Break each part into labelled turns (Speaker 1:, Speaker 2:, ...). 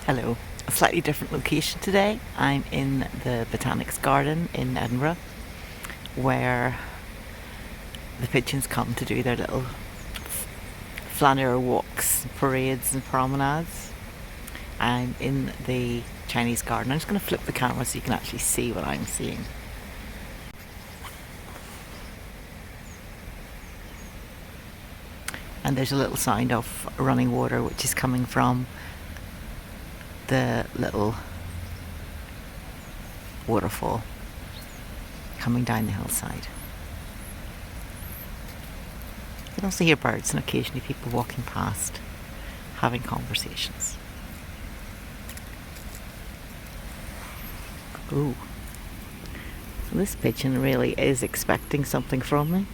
Speaker 1: Hello. A slightly different location today. I'm in the Botanics Garden in Edinburgh, where the pigeons come to do their little flaneur walks, parades, and promenades. I'm in the Chinese garden. I'm just going to flip the camera so you can actually see what I'm seeing. And there's a little sound of running water which is coming from the little waterfall coming down the hillside. You can also hear birds and occasionally people walking past having conversations. Ooh. So this pigeon really is expecting something from me.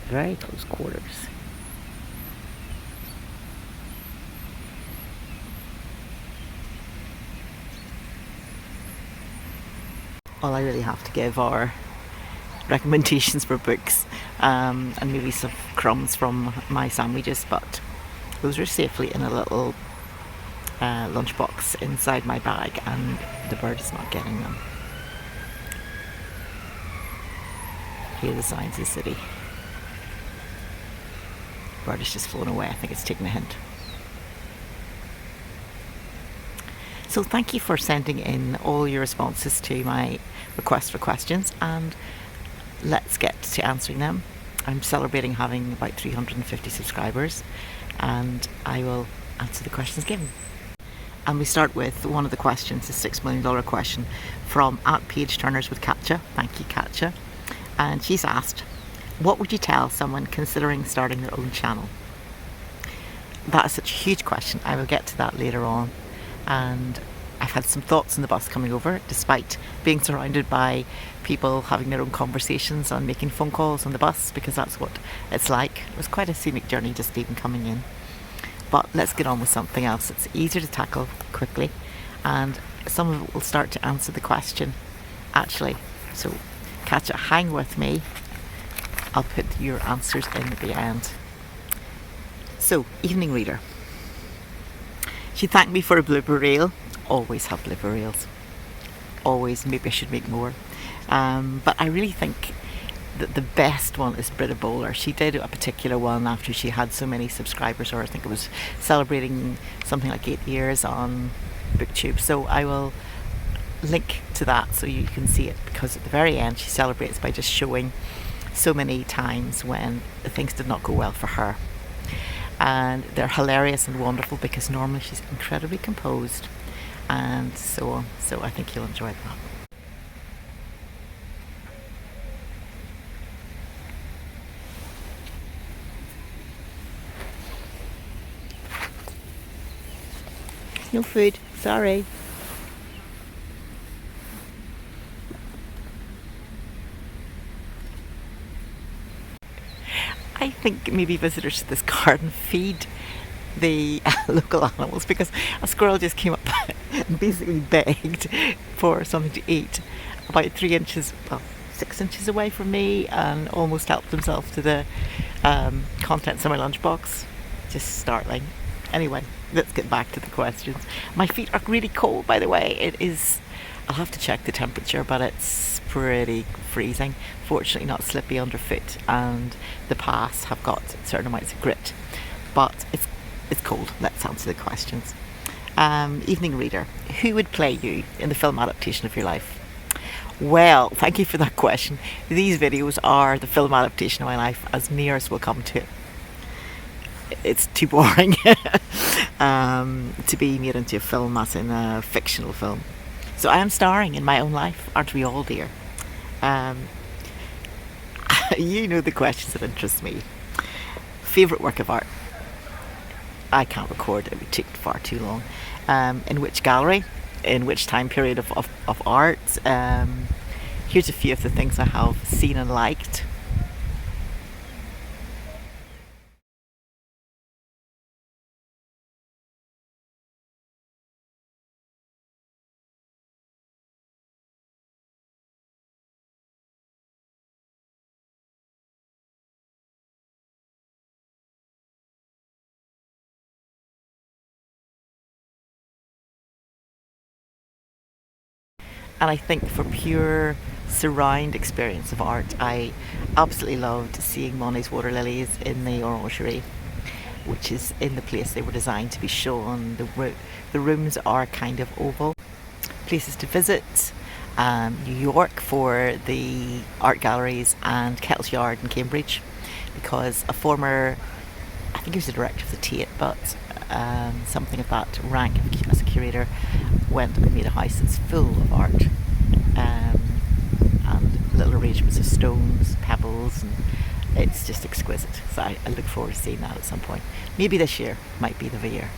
Speaker 1: Very close quarters. All I really have to give are recommendations for books and maybe some crumbs from my sandwiches, but those are safely in a little lunchbox inside my bag and the bird is not getting them. Here are the signs of the city. The bird has just flown away. I think it's taken a hint. So thank you for sending in all your responses to my request for questions, and let's get to answering them. I'm celebrating having about 350 subscribers, and I will answer the questions given. And we start with one of the questions, the $6 million question from @PageTurners with Katja. Thank you, Katja. And she's asked, what would you tell someone considering starting their own channel? That is such a huge question. I will get to that later on. And I've had some thoughts on the bus coming over, despite being surrounded by people having their own conversations and making phone calls on the bus, because that's what it's like. It was quite a scenic journey just even coming in. But let's get on with something else. It's easier to tackle quickly, and some of it will start to answer the question, actually. So, Katja, hang with me. I'll put your answers in at the end. So, evening reader. She thanked me for a blooper reel. Always have blooper reels. Always. Maybe I should make more. But I really think that the best one is Britta Bowler. She did a particular one after she had so many subscribers, or I think it was celebrating something like 8 years on Booktube. So I will link to that so you can see it, because at the very end she celebrates by just showing so many times when things did not go well for her. And they're hilarious and wonderful because normally she's incredibly composed and so on. So I think you'll enjoy that. No food, sorry. I think maybe visitors to this garden feed the local animals, because a squirrel just came up and basically begged for something to eat about 3 inches, well, 6 inches away from me, and almost helped himself to the contents of my lunchbox. Just startling. Anyway, let's get back to the questions. My feet are really cold, by the way. It is, I'll have to check the temperature, but it's pretty freezing. Fortunately not slippy underfoot, and the paths have got certain amounts of grit, but it's cold. Let's answer the questions. Evening reader, who would play you in the film adaptation of your life? Well, thank you for that question. These videos are the film adaptation of my life as near as we'll come to it. It's too boring to be made into a film, as in a fictional film. So I am starring in my own life, aren't we all, dear? You know the questions that interest me. Favourite work of art? I can't record, it would take far too long. In which gallery? In which time period of art? Here's a few of the things I have seen and liked. And I think for pure surround experience of art, I absolutely loved seeing Monet's water lilies in the Orangerie, which is in the place they were designed to be shown. The rooms are kind of oval. Places to visit: New York for the art galleries, and Kettle's Yard in Cambridge, because a former, I think he was the director of the Tate, but something of that rank as a curator, went and made a house that's full of art, and little arrangements of stones, pebbles, and it's just exquisite. So I look forward to seeing that at some point. Maybe this year might be the year.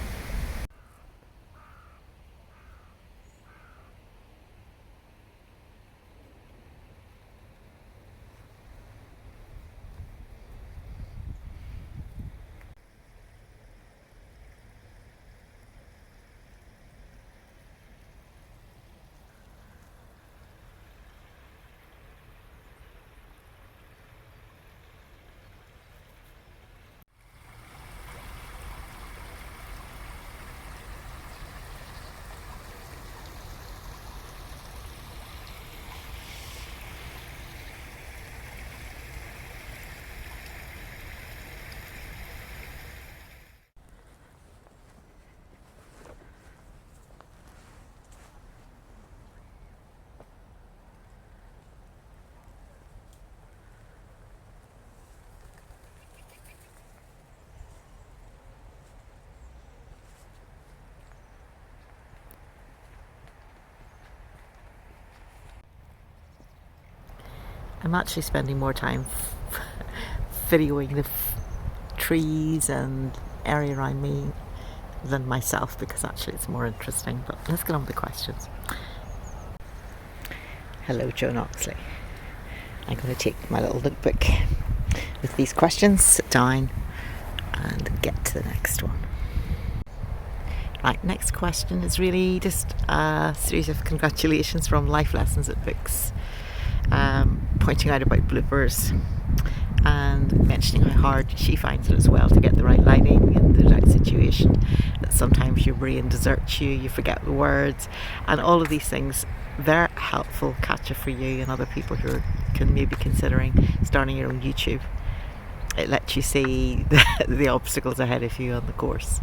Speaker 1: I'm actually spending more time videoing the trees and area around me than myself, because actually it's more interesting. But let's get on with the questions. Hello, Joan Oxley. I'm going to take my little notebook with these questions, sit down and get to the next one. Right, next question is really just a series of congratulations from Life Lessons at Books, pointing out about bloopers and mentioning how hard she finds it as well to get the right lighting in the right situation, that sometimes your brain deserts you, you forget the words, and all of these things. They're helpful catch-up for you and other people who can maybe considering starting your own YouTube. It lets you see the obstacles ahead of you on the course.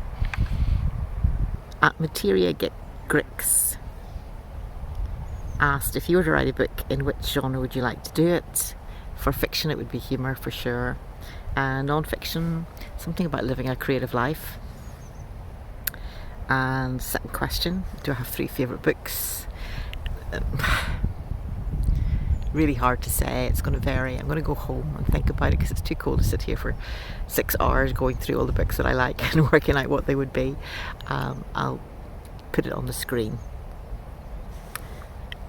Speaker 1: At Materia Get Grix asked, if you were to write a book, in which genre would you like to do it? For fiction it would be humour for sure, and non-fiction something about living a creative life. And second question, do I have 3 favourite books? Really hard to say, it's going to vary. I'm going to go home and think about it, because it's too cold to sit here for 6 hours going through all the books that I like and working out what they would be. I'll put it on the screen.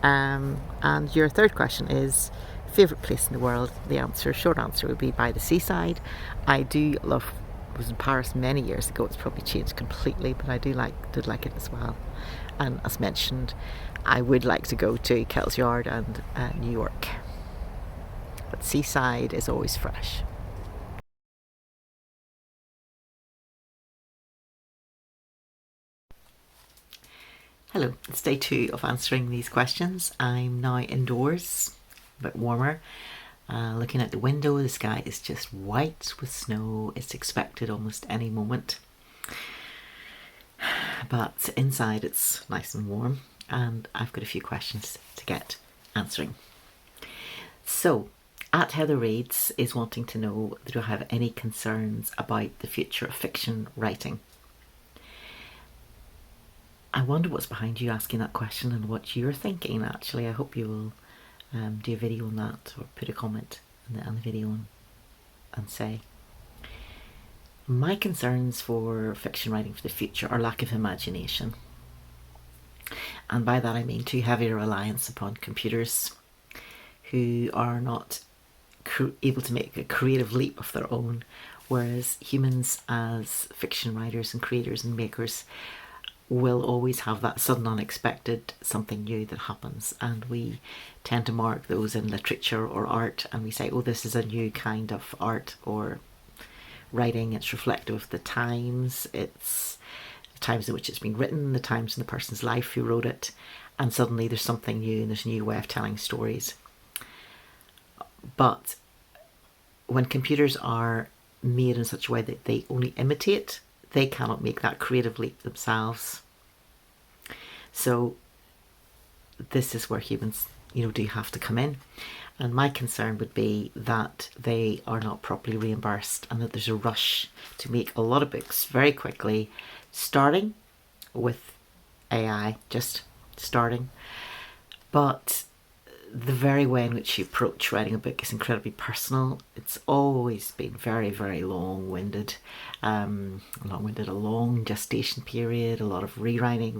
Speaker 1: And your third question is favourite place in the world. The answer, short answer, would be by the seaside. I do love, I was in Paris many years ago, it's probably changed completely, but I did like it as well. And as mentioned, I would like to go to Kettle's Yard and New York, but seaside is always fresh. Hello, it's day 2 of answering these questions. I'm now indoors, a bit warmer. Looking out the window, the sky is just white with snow. It's expected almost any moment. But inside it's nice and warm, and I've got a few questions to get answering. So, at Heather Reads is wanting to know, do I have any concerns about the future of fiction writing? I wonder what's behind you asking that question and what you're thinking, actually. I hope you will do a video on that, or put a comment on the video and say. My concerns for fiction writing for the future are lack of imagination. And by that I mean too heavy a reliance upon computers who are not able to make a creative leap of their own, whereas humans as fiction writers and creators and makers will always have that sudden unexpected something new that happens, and we tend to mark those in literature or art, and we say, oh, this is a new kind of art or writing, it's reflective of the times, it's the times in which it's been written, the times in the person's life who wrote it, and suddenly there's something new and there's a new way of telling stories. But when computers are made in such a way that they only imitate, they cannot make that creative leap themselves. So this is where humans, do have to come in. And my concern would be that they are not properly reimbursed and that there's a rush to make a lot of books very quickly, starting with AI, just starting. But the very way in which you approach writing a book is incredibly personal. It's always been very, very long-winded. A long gestation period, a lot of rewriting.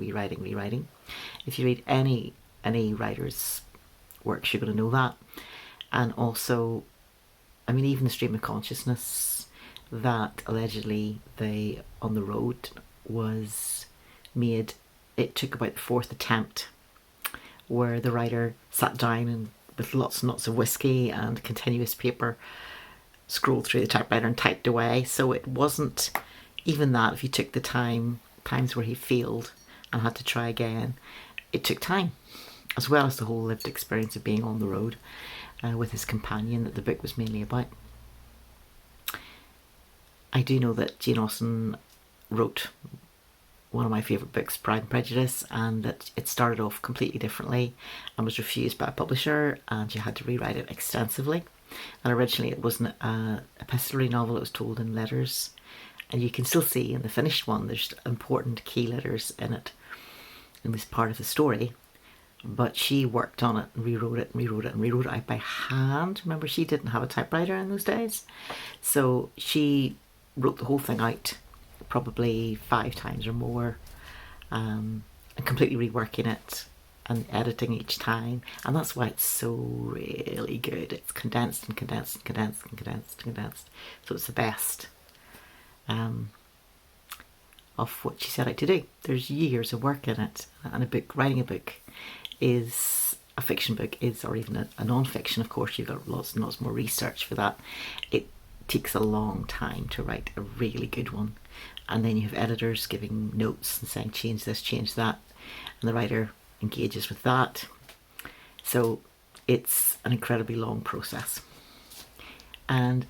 Speaker 1: If you read any writer's works, you're going to know that. And also, even the stream of consciousness that allegedly they On the Road was made, it took about the fourth attempt, where the writer sat down and with lots and lots of whiskey and continuous paper scrolled through the typewriter and typed away. So it wasn't even that. If you took the times where he failed and had to try again, it took time, as well as the whole lived experience of being on the road with his companion that the book was mainly about. I do know that Jane Austen wrote one of my favourite books, Pride and Prejudice, and that it started off completely differently and was refused by a publisher, and she had to rewrite it extensively. And originally it wasn't an epistolary novel, it was told in letters, and you can still see in the finished one there's important key letters in it, in this part of the story. But she worked on it and rewrote it out by hand. Remember, she didn't have a typewriter in those days, so she wrote the whole thing out probably 5 times or more, and completely reworking it and editing each time. And that's why it's so really good. It's condensed. So it's the best of what she set out to do. There's years of work in it, and writing a book is a fiction book, or even a non-fiction. Of course, you've got lots and lots more research for that. It takes a long time to write a really good one, and then you have editors giving notes and saying change this, change that, and the writer engages with that. So it's an incredibly long process, and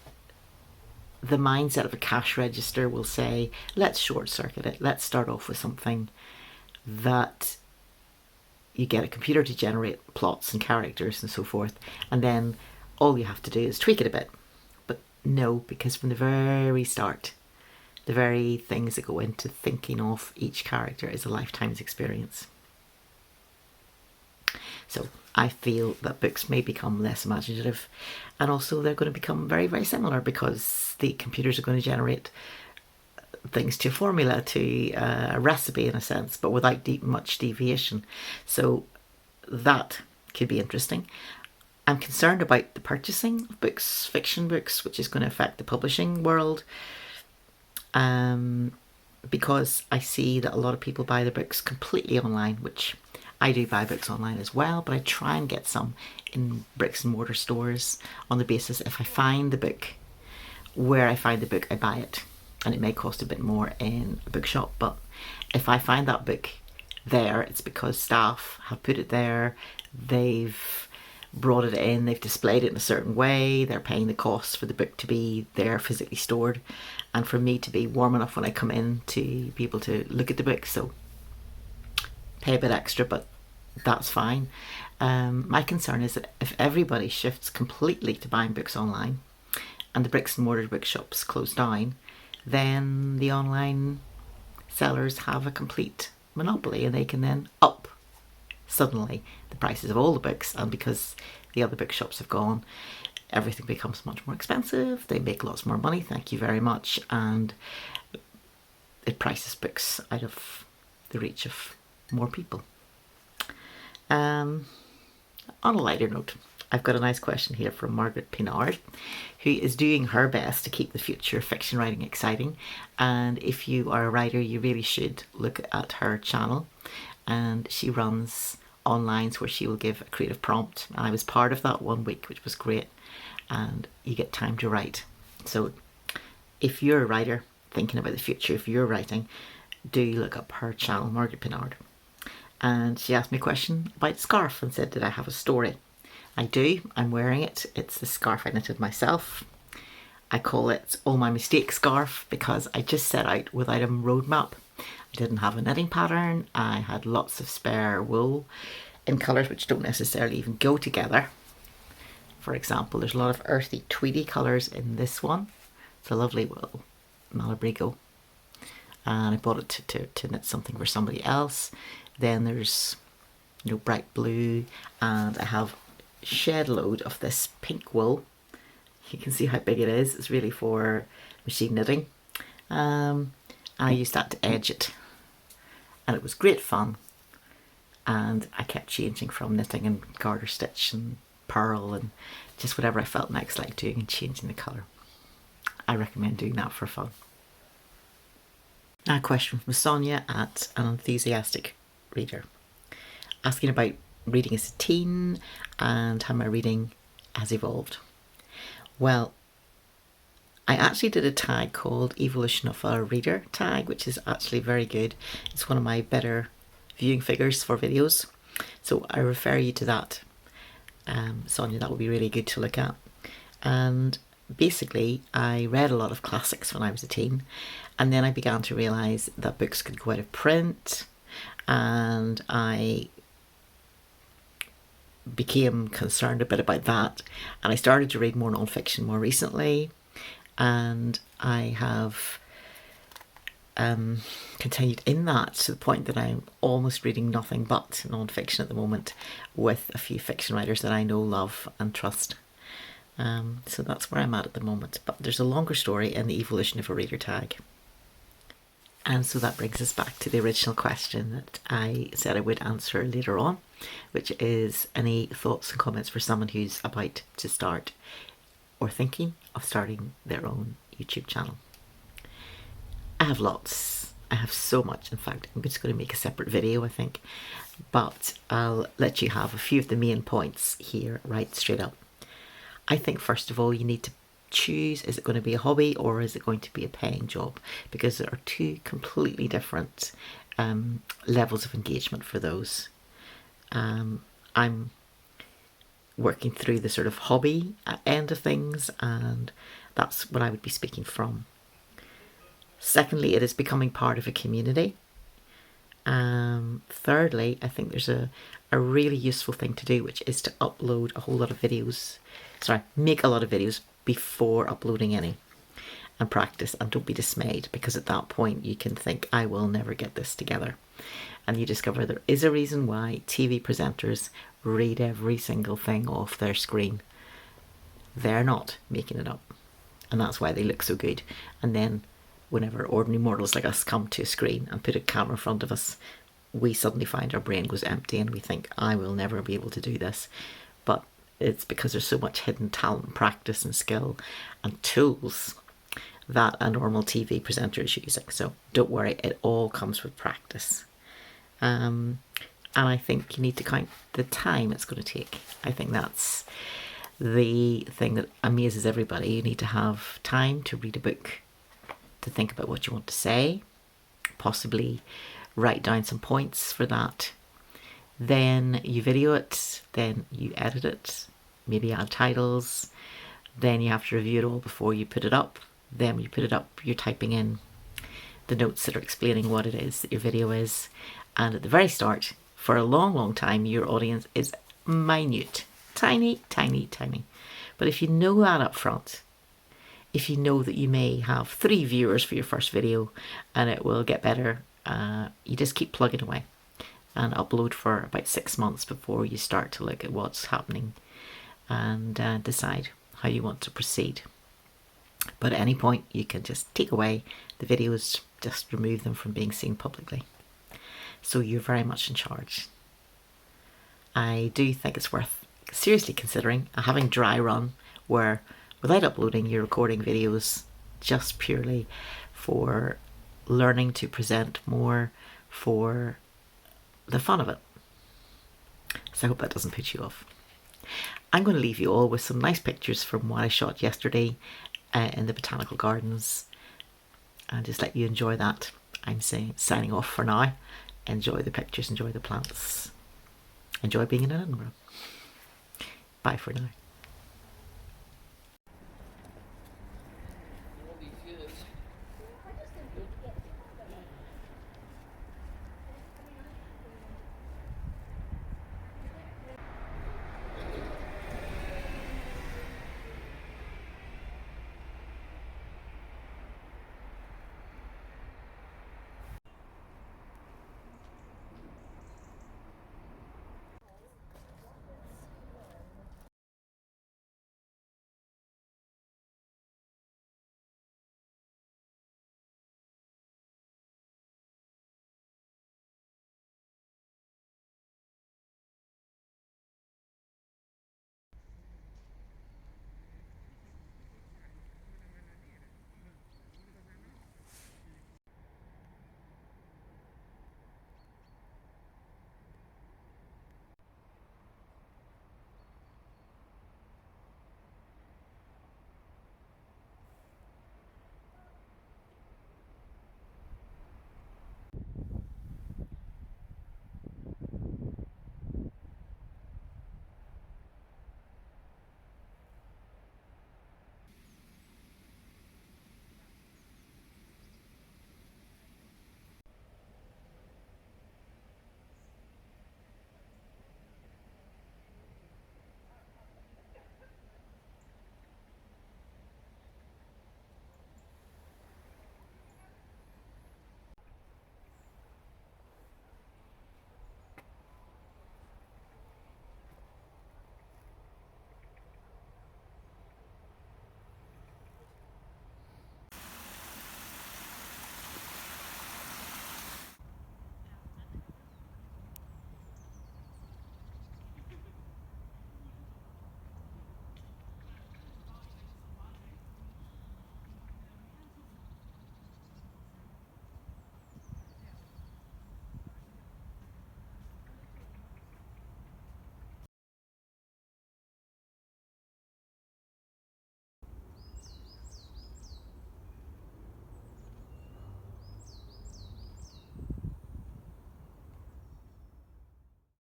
Speaker 1: the mindset of a cash register will say, let's short circuit it, let's start off with something that you get a computer to generate plots and characters and so forth, and then all you have to do is tweak it a bit. But no, because from the very start, the very things that go into thinking of each character is a lifetime's experience. So I feel that books may become less imaginative, and also they're going to become very, very similar, because the computers are going to generate things to a formula, to a recipe in a sense, but without much deviation. So that could be interesting. I'm concerned about the purchasing of books, fiction books, which is going to affect the publishing world, because I see that a lot of people buy their books completely online, which I do buy books online as well, but I try and get some in bricks and mortar stores on the basis if I find the book where I find the book, I buy it. And it may cost a bit more in a bookshop, but if I find that book there, it's because staff have put it there, they've brought it in, they've displayed it in a certain way, they're paying the costs for the book to be there physically stored, and for me to be warm enough when I come in to be able to look at the book. So pay a bit extra, but that's fine. My concern is that if everybody shifts completely to buying books online and the bricks and mortar bookshops close down, then the online sellers have a complete monopoly, and they can then up suddenly the prices of all the books, and because the other bookshops have gone, everything becomes much more expensive. They make lots more money, thank you very much, and it prices books out of the reach of more people. On a lighter note, I've got a nice question here from Margaret Pinard, who is doing her best to keep the future of fiction writing exciting. And if you are a writer, you really should look at her channel. And she runs onlines where she will give a creative prompt. I was part of that one week, which was great. And you get time to write. So if you're a writer thinking about the future, if you're writing, do look up her channel, Margaret Pinard. And she asked me a question about a scarf and said, did I have a story? I do. I'm wearing it. It's the scarf I knitted myself. I call it All My Mistakes scarf because I just set out without a roadmap. I didn't have a knitting pattern. I had lots of spare wool in colours which don't necessarily even go together. For example, there's a lot of earthy, tweedy colours in this one. It's a lovely wool, Malabrigo. And I bought it to knit something for somebody else. Then there's bright blue, and I have a shed load of this pink wool. You can see how big it is. It's really for machine knitting. I used that to edge it, and it was great fun. And I kept changing from knitting and garter stitch and purl and just whatever I felt next like doing and changing the colour. I recommend doing that for fun. Now a question from Sonia at An Enthusiastic Reader, asking about reading as a teen and how my reading has evolved. Well, I actually did a tag called Evolution of a Reader tag, which is actually very good. It's one of my better viewing figures for videos. So I refer you to that, Sonia, that would be really good to look at. And basically, I read a lot of classics when I was a teen, and then I began to realise that books could go out of print, and I became concerned a bit about that, and I started to read more non-fiction more recently, and I have continued in that to the point that I'm almost reading nothing but non-fiction at the moment, with a few fiction writers that I know, love and trust. So that's where I'm at the moment, but there's a longer story in the Evolution of a Reader tag. And so that brings us back to the original question that I said I would answer later on, which is any thoughts and comments for someone who's about to start or thinking of starting their own YouTube channel. I have lots. I have so much. In fact, I'm just going to make a separate video, I think, but I'll let you have a few of the main points here right straight up. I think first of all you need to choose, is it going to be a hobby or is it going to be a paying job? Because there are two completely different levels of engagement for those. I'm working through the sort of hobby end of things, and that's what I would be speaking from. Secondly, it is becoming part of a community. Thirdly, I think there's a really useful thing to do, which is to upload a whole lot of videos. Make a lot of videos before uploading any, and practice, and don't be dismayed, because at that point you can think, I will never get this together. And you discover there is a reason why TV presenters read every single thing off their screen. They're not making it up. And that's why they look so good. And then whenever ordinary mortals like us come to a screen and put a camera in front of us, we suddenly find our brain goes empty and we think, I will never be able to do this. But it's because there's so much hidden talent, practice and skill and tools that a normal TV presenter is using. So don't worry, it all comes with practice. And I think you need to count the time it's going to take. I think that's the thing that amazes everybody. You need to have time to read a book, to think about what you want to say, possibly write down some points for that. Then you video it, then you edit it, maybe add titles, then you have to review it all before you put it up. Then when you put it up, you're typing in the notes that are explaining what it is that your video is. And at the very start, for a long, long time, your audience is minute, tiny, tiny, tiny. But if you know that up front, if you know that you may have 3 viewers for your first video and it will get better, you just keep plugging away and upload for about 6 months before you start to look at what's happening and decide how you want to proceed. But at any point, you can just take away the videos, just remove them from being seen publicly. So you're very much in charge. I do think it's worth seriously considering having dry run where without uploading you're recording videos just purely for learning to present more, for the fun of it. So I hope that doesn't put you off. I'm going to leave you all with some nice pictures from what I shot yesterday in the botanical gardens and just let you enjoy that. I'm signing off for now. Enjoy the pictures, enjoy the plants, enjoy being in Edinburgh. Bye for now.